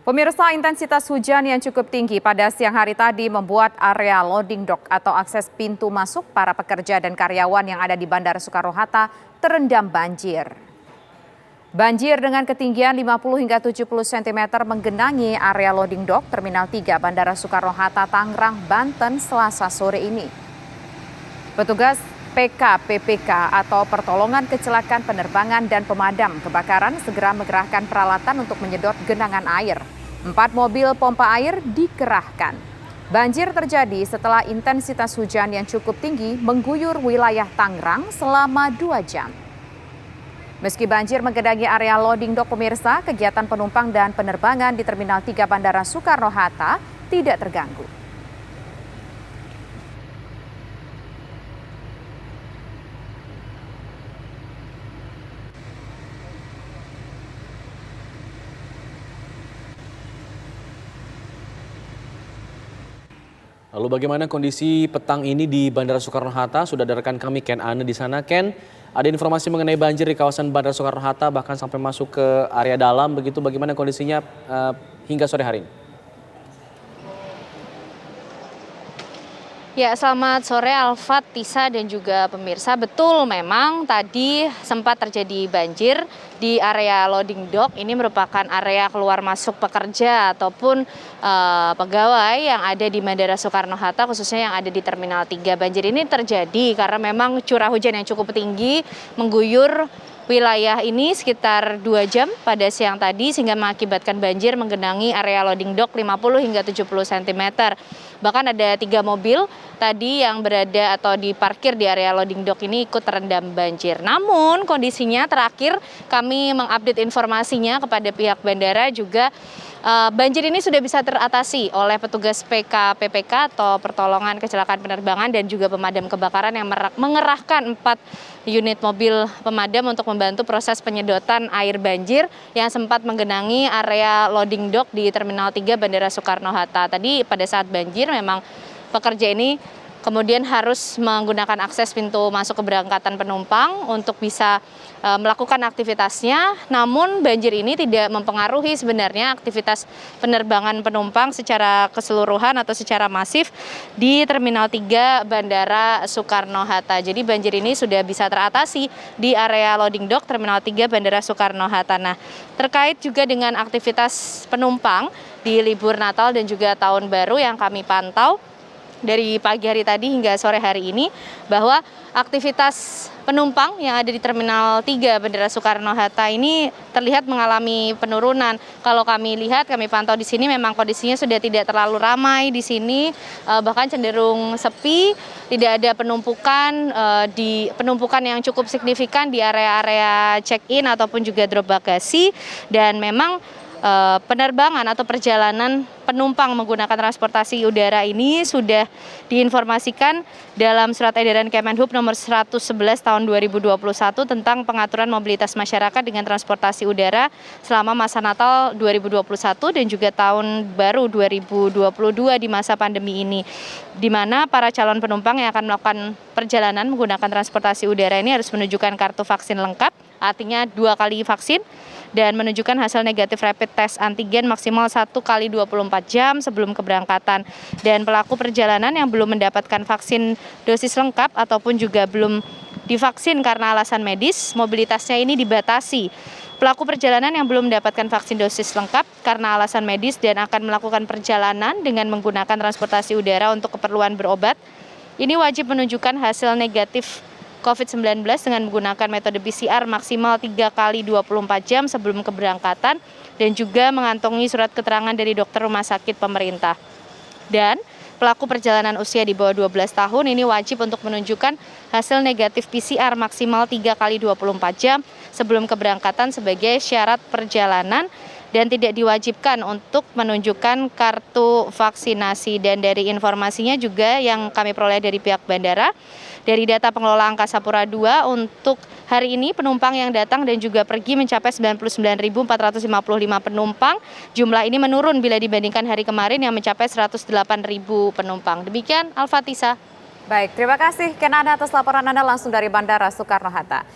Pemirsa, intensitas hujan yang cukup tinggi pada siang hari tadi membuat area loading dock atau akses pintu masuk para pekerja dan karyawan yang ada di Bandara Soekarno-Hatta terendam banjir. Banjir dengan ketinggian 50 hingga 70 cm menggenangi area loading dock Terminal 3 Bandara Soekarno-Hatta, Tangerang, Banten, Selasa sore ini. Petugas PKPPK atau Pertolongan Kecelakaan Penerbangan dan Pemadam Kebakaran segera mengerahkan peralatan untuk menyedot genangan air. 4 mobil pompa air dikerahkan. Banjir terjadi setelah intensitas hujan yang cukup tinggi mengguyur wilayah Tangerang selama 2 jam. Meski banjir menggenangi area loading dock, pemirsa, kegiatan penumpang dan penerbangan di Terminal 3 Bandara Soekarno-Hatta tidak terganggu. Lalu bagaimana kondisi petang ini di Bandara Soekarno-Hatta? Sudah ada rekan kami Ken Ane di sana. Ken, ada informasi mengenai banjir di kawasan Bandara Soekarno-Hatta bahkan sampai masuk ke area dalam begitu. Bagaimana kondisinya hingga sore hari ini? Ya, selamat sore Alfat, Tisa dan juga pemirsa. Betul, memang tadi sempat terjadi banjir di area loading dock. Ini merupakan area keluar masuk pekerja ataupun pegawai yang ada di Bandara Soekarno-Hatta, khususnya yang ada di Terminal 3. Banjir ini terjadi karena memang curah hujan yang cukup tinggi mengguyur wilayah ini sekitar 2 jam pada siang tadi sehingga mengakibatkan banjir menggenangi area loading dock 50 hingga 70 cm. Bahkan ada 3 mobil tadi yang berada atau diparkir di area loading dock ini ikut terendam banjir. Namun kondisinya terakhir kami mengupdate informasinya kepada pihak bandara juga banjir ini sudah bisa teratasi oleh petugas PKPPK atau Pertolongan Kecelakaan Penerbangan dan juga Pemadam Kebakaran yang mengerahkan 4 unit mobil pemadam untuk membantu proses penyedotan air banjir yang sempat menggenangi area loading dock di Terminal 3 Bandara Soekarno-Hatta. Tadi pada saat banjir memang pekerja ini kemudian harus menggunakan akses pintu masuk keberangkatan penumpang untuk bisa melakukan aktivitasnya. Namun banjir ini tidak mempengaruhi sebenarnya aktivitas penerbangan penumpang secara keseluruhan atau secara masif di Terminal 3 Bandara Soekarno-Hatta. Jadi banjir ini sudah bisa teratasi di area loading dock Terminal 3 Bandara Soekarno-Hatta. Nah, terkait juga dengan aktivitas penumpang di libur Natal dan juga Tahun Baru yang kami pantau dari pagi hari tadi hingga sore hari ini, bahwa aktivitas penumpang yang ada di Terminal 3 Bandara Soekarno-Hatta ini terlihat mengalami penurunan. Kalau kami lihat, kami pantau di sini memang kondisinya sudah tidak terlalu ramai di sini, bahkan cenderung sepi, tidak ada penumpukan yang cukup signifikan di area-area check-in ataupun juga drop bagasi, dan memang penerbangan atau perjalanan penumpang menggunakan transportasi udara ini sudah diinformasikan dalam Surat Edaran Kemenhub nomor 111 tahun 2021 tentang pengaturan mobilitas masyarakat dengan transportasi udara selama masa Natal 2021 dan juga Tahun Baru 2022 di masa pandemi ini, di mana para calon penumpang yang akan melakukan perjalanan menggunakan transportasi udara ini harus menunjukkan kartu vaksin lengkap, artinya 2 kali vaksin, dan menunjukkan hasil negatif rapid test antigen maksimal 1 kali 24 jam sebelum keberangkatan. Dan pelaku perjalanan yang belum mendapatkan vaksin dosis lengkap ataupun juga belum divaksin karena alasan medis, mobilitasnya ini dibatasi. Pelaku perjalanan yang belum mendapatkan vaksin dosis lengkap karena alasan medis dan akan melakukan perjalanan dengan menggunakan transportasi udara untuk keperluan berobat, ini wajib menunjukkan hasil negatif COVID-19 dengan menggunakan metode PCR maksimal 3 kali 24 jam sebelum keberangkatan dan juga mengantongi surat keterangan dari dokter rumah sakit pemerintah. Dan pelaku perjalanan usia di bawah 12 tahun ini wajib untuk menunjukkan hasil negatif PCR maksimal 3 kali 24 jam sebelum keberangkatan sebagai syarat perjalanan dan tidak diwajibkan untuk menunjukkan kartu vaksinasi. Dan dari informasinya juga yang kami peroleh dari pihak bandara, dari data pengelola Angkasa Pura II untuk hari ini penumpang yang datang dan juga pergi mencapai 99.455 penumpang. Jumlah ini menurun bila dibandingkan hari kemarin yang mencapai 108.000 penumpang. Demikian Alfatisa. Baik, terima kasih Ken Ane atas laporan Anda langsung dari Bandara Soekarno-Hatta.